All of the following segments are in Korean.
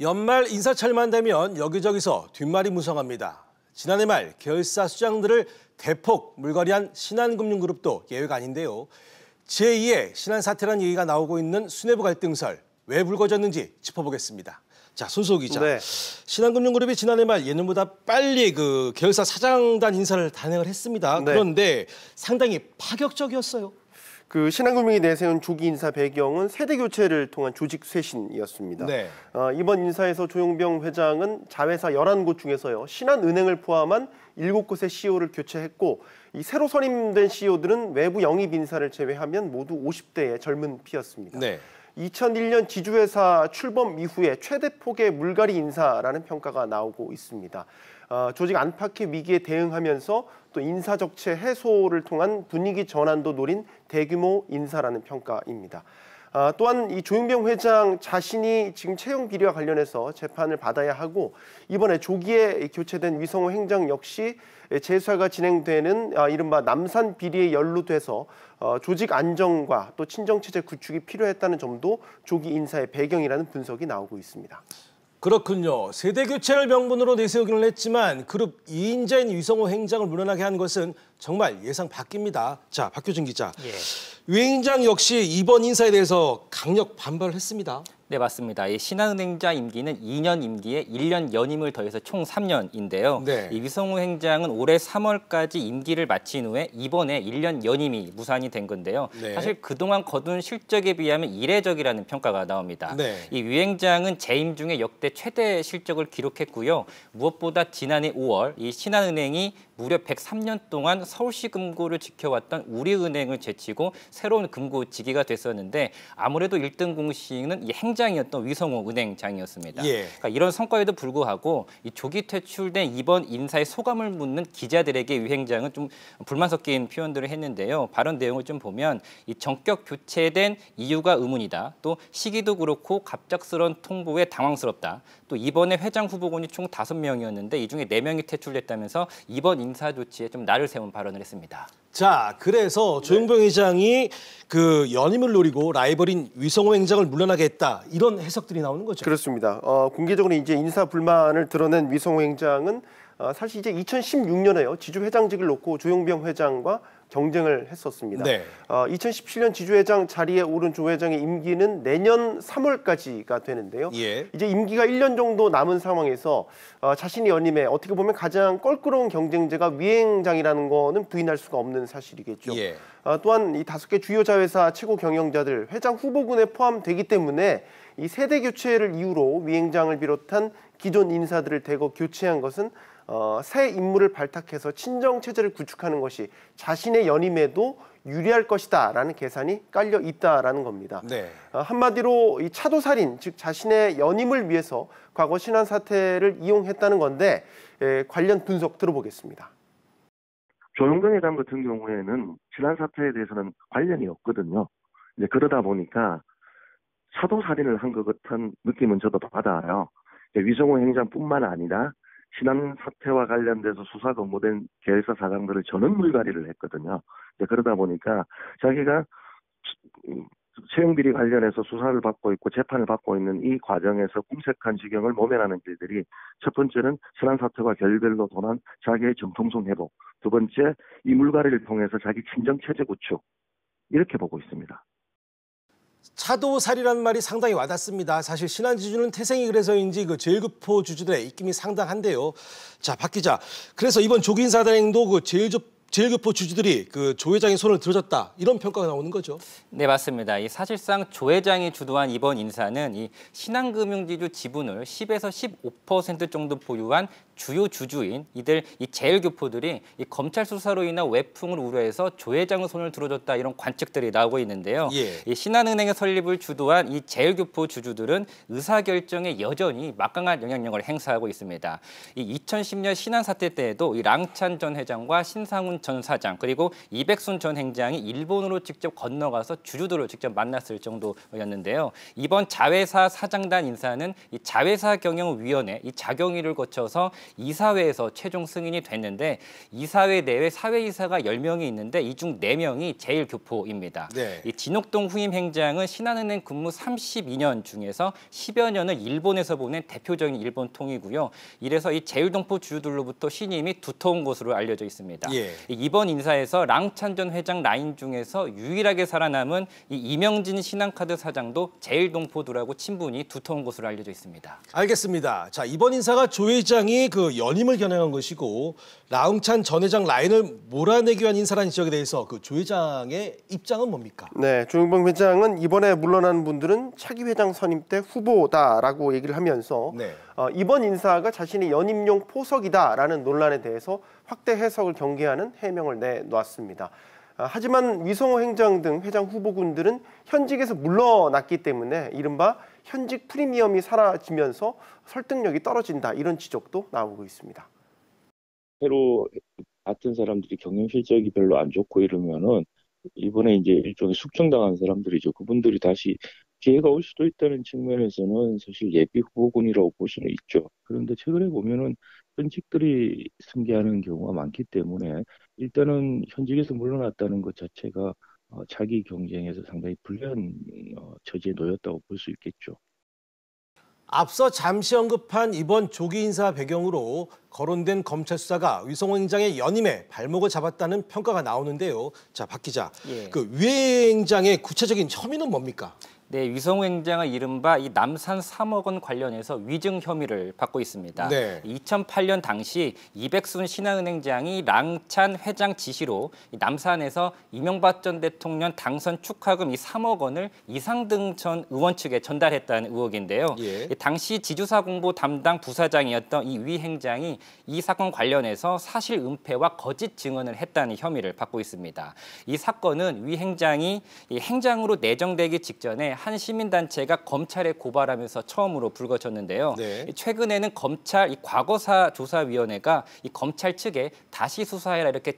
연말 인사철만 되면 여기저기서 뒷말이 무성합니다. 지난해 말 계열사 수장들을 대폭 물갈이한 신한금융그룹도 예외가 아닌데요. 제2의 신한사태란 얘기가 나오고 있는 수뇌부 갈등설, 왜 불거졌는지 짚어보겠습니다. 자, 손수호 기자. 네. 신한금융그룹이 지난해 말 예년보다 빨리 계열사 사장단 인사를 단행을 했습니다. 네. 그런데 상당히 파격적이었어요. 신한금융이 내세운 조기 인사 배경은 세대 교체를 통한 조직 쇄신이었습니다. 네. 이번 인사에서 조용병 회장은 자회사 11곳 중에서요, 신한은행을 포함한 7곳의 CEO를 교체했고, 이 새로 선임된 CEO들은 외부 영입 인사를 제외하면 모두 50대의 젊은 피였습니다. 네. 2001년 지주회사 출범 이후에 최대 폭의 물갈이 인사라는 평가가 나오고 있습니다. 조직 안팎의 위기에 대응하면서 또 인사적체 해소를 통한 분위기 전환도 노린 대규모 인사라는 평가입니다. 또한 이 조용병 회장 자신이 지금 채용 비리와 관련해서 재판을 받아야 하고, 이번에 조기에 교체된 위성호 행장 역시 재수사가 진행되는 이른바 남산 비리에 연루돼서 조직 안정과 또 친정체제 구축이 필요했다는 점도 조기 인사의 배경이라는 분석이 나오고 있습니다. 그렇군요. 세대 교체를 명분으로 내세우기는 했지만 그룹 2인자인 위성호 행장을 물러나게 한 것은 정말 예상 밖입니다. 자, 박효준 기자. 예. 위 행장 역시 이번 인사에 대해서 강력 반발을 했습니다. 네, 맞습니다. 이 신한은행자 임기는 2년 임기에 1년 연임을 더해서 총 3년인데요. 네. 이 위성호 행장은 올해 3월까지 임기를 마친 후에 이번에 1년 연임이 무산이 된 건데요. 네. 사실 그동안 거둔 실적에 비하면 이례적이라는 평가가 나옵니다. 네. 이 위 행장은 재임 중에 역대 최대 실적을 기록했고요. 무엇보다 지난해 5월 이 신한은행이 무려 103년 동안 서울시 금고를 지켜왔던 우리은행을 제치고 새로운 금고지기가 됐었는데, 아무래도 1등 공신은 이 행장이었던 위성호 은행장이었습니다. 예. 그러니까 이런 성과에도 불구하고 이 조기 퇴출된 이번 인사의 소감을 묻는 기자들에게 위 행장은 좀 불만 섞인 표현들을 했는데요. 발언 내용을 좀 보면 이 전격 교체된 이유가 의문이다. 또 시기도 그렇고 갑작스러운 통보에 당황스럽다. 또 이번에 회장 후보군이 총 5명이었는데 이 중에 4명이 퇴출됐다면서 이번 인사 조치에 좀 날을 세운 발언을 했습니다. 자, 그래서 조용병 회장이 연임을 노리고 라이벌인 위성호 행장을 물러나게 했다, 이런 해석들이 나오는 거죠. 그렇습니다. 공개적으로 이제 인사 불만을 드러낸 위성호 행장은 사실 이제 2016년에요, 지주 회장직을 놓고 조용병 회장과 경쟁을 했었습니다. 네. 2017년 지주회장 자리에 오른 조 회장의 임기는 내년 3월까지가 되는데요. 예. 이제 임기가 1년 정도 남은 상황에서 자신이 연임에 어떻게 보면 가장 껄끄러운 경쟁자가 위행장이라는 거는 부인할 수가 없는 사실이겠죠. 예. 또한 이 5개 주요 자회사 최고 경영자들 회장 후보군에 포함되기 때문에 이 세대 교체를 이유로 위행장을 비롯한 기존 인사들을 대거 교체한 것은 새 인물을 발탁해서 친정 체제를 구축하는 것이 자신의 연임에도 유리할 것이다라는 계산이 깔려 있다라는 겁니다. 네. 한마디로 이 차도살인, 즉 자신의 연임을 위해서 과거 신한 사태를 이용했다는 건데, 관련 분석 들어보겠습니다. 조용병 회장 같은 경우에는 신한 사태에 대해서는 관련이 없거든요. 이제 그러다 보니까 차도살인을 한 것 같은 느낌은 저도 받아요. 위성호 행장뿐만 아니라 신한 사태와 관련돼서 수사 거부된 계열사 사장들을 전원 물갈이를 했거든요. 그러다 보니까 자기가 채용 비리 관련해서 수사를 받고 있고 재판을 받고 있는 이 과정에서 궁색한 지경을 모면하는 일들이, 첫 번째는 신한 사태와 결별로 도난 자기의 정통성 회복, 두 번째 이 물갈이를 통해서 자기 친정 체제 구축, 이렇게 보고 있습니다. 차도살이라는 말이 상당히 와닿습니다. 사실 신한지주는 태생이 그래서인지 제일교포 주주들의 입김이 상당한데요. 자, 박 기자. 그래서 이번 조기 인사 단행도 제일교포 주주들이 조 회장의 손을 들어줬다, 이런 평가가 나오는 거죠. 네, 맞습니다. 사실상 조 회장이 주도한 이번 인사는 이 신한금융지주 지분을 10에서 15% 정도 보유한 주요 주주인 이 제일교포들이 이 검찰 수사로 인한 외풍을 우려해서 조 회장의 손을 들어줬다, 이런 관측들이 나오고 있는데요. 예. 이 신한은행의 설립을 주도한 이 제일교포 주주들은 의사결정에 여전히 막강한 영향력을 행사하고 있습니다. 이 2010년 신한 사태 때에도 이 랑찬 전 회장과 신상훈 전 사장, 그리고 이백순 전 행장이 일본으로 직접 건너가서 주주들을 직접 만났을 정도였는데요. 이번 자회사 사장단 인사는 이 자회사 경영위원회 이 자경위를 거쳐서 이사회에서 최종 승인이 됐는데 이사회 내에 사회이사가 10명이 있는데 이 중 4명이 제1교포입니다. 네. 이 진옥동 후임 행장은 신한은행 근무 32년 중에서 10여 년을 일본에서 보낸 대표적인 일본통이고요. 이래서 이 제1동포 주주들로부터 신임이 두터운 것으로 알려져 있습니다. 예. 이번 인사에서 랑찬전 회장 라인 중에서 유일하게 살아남은 이 이명진 신한카드 사장도 제1동포들하고 친분이 두터운 것으로 알려져 있습니다. 알겠습니다. 자, 이번 인사가 조 회장이 그 연임을 겨냥한 것이고 라웅찬 전 회장 라인을 몰아내기 위한 인사라는 지적에 대해서 그 조 회장의 입장은 뭡니까? 네, 조용병 회장은 이번에 물러난 분들은 차기 회장 선임 때 후보다라고 얘기를 하면서 네. 이번 인사가 자신의 연임용 포석이다라는 논란에 대해서 확대 해석을 경계하는 해명을 내놓았습니다. 하지만 위성호 행장 등 회장 후보군들은 현직에서 물러났기 때문에 이른바 현직 프리미엄이 사라지면서 설득력이 떨어진다 이런 지적도 나오고 있습니다. 새로 같은 사람들이 경영 실적이 별로 안 좋고 이러면은 이번에 이제 일종의 숙청당한 사람들이죠. 그분들이 다시 기회가 올 수도 있다는 측면에서는 사실 예비 후보군이라고 볼 수는 있죠. 그런데 최근에 보면은 현직들이 승계하는 경우가 많기 때문에 일단은 현직에서 물러났다는 것 자체가 차기 경쟁에서 상당히 불리한 처지에 놓였다고 볼 수 있겠죠. 앞서 잠시 언급한 이번 조기 인사 배경으로 거론된 검찰 수사가 위성호 행장의 연임에 발목을 잡았다는 평가가 나오는데요. 자, 박 기자, 예. 그 위 행장의 구체적인 혐의는 뭡니까? 네, 위성호 행장은 이른바 이 남산 3억 원 관련해서 위증 혐의를 받고 있습니다. 네. 2008년 당시 이백순 신한은행장이 랑찬 회장 지시로 이 남산에서 이명박 전 대통령 당선 축하금 이 3억 원을 이상등 전 의원 측에 전달했다는 의혹인데요. 예. 당시 지주사 공보 담당 부사장이었던 이 위 행장이 이 사건 관련해서 사실 은폐와 거짓 증언을 했다는 혐의를 받고 있습니다. 이 사건은 위 행장이 이 행장으로 내정되기 직전에 한 시민단체가 검찰에 고발하면서 처음으로 불거졌는데요. 네. 최근에는 검찰 이 과거사 조사위원회가 이 검찰 측에 다시 수사해라 이렇게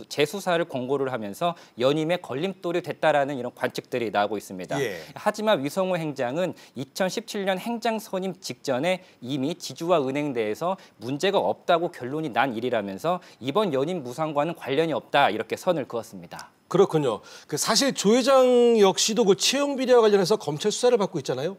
재수사를 권고를 하면서 연임에 걸림돌이 됐다라는 이런 관측들이 나오고 있습니다. 예. 하지만 위성호 행장은 2017년 행장 선임 직전에 이미 지주와 은행 내에서 문제가 없다고 결론이 난 일이라면서 이번 연임 무상과는 관련이 없다 이렇게 선을 그었습니다. 그렇군요. 그 사실 조 회장 역시도 그 채용 비리와 관련해서 검찰 수사를 받고 있잖아요.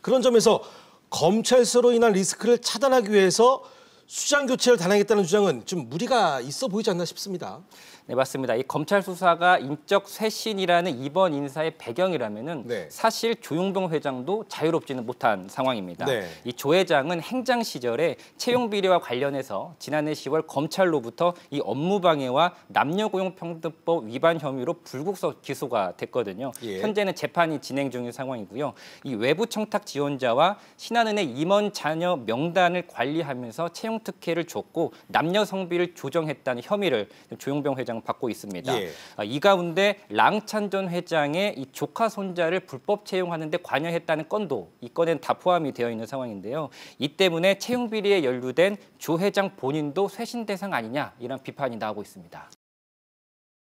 그런 점에서 검찰 수사로 인한 리스크를 차단하기 위해서 수장 교체를 단행했다는 주장은 좀 무리가 있어 보이지 않나 싶습니다. 네, 맞습니다. 이 검찰 수사가 인적 쇄신이라는 이번 인사의 배경이라면은 네. 사실 조용병 회장도 자유롭지는 못한 상황입니다. 네. 이 조 회장은 행장 시절에 채용 비리와 관련해서 지난해 10월 검찰로부터 이 업무방해와 남녀고용평등법 위반 혐의로 불구속 기소가 됐거든요. 예. 현재는 재판이 진행 중인 상황이고요. 이 외부 청탁 지원자와 신한은행 임원 자녀 명단을 관리하면서 채용 특혜를 줬고 남녀 성비를 조정했다는 혐의를 조용병 회장 받고 있습니다. 예. 이 가운데 랑찬 전 회장의 이 조카 손자를 불법 채용하는 데 관여했다는 건도 이 건엔 다 포함이 되어 있는 상황인데요. 이 때문에 채용 비리에 연루된 조 회장 본인도 쇄신 대상 아니냐 이런 비판이 나오고 있습니다.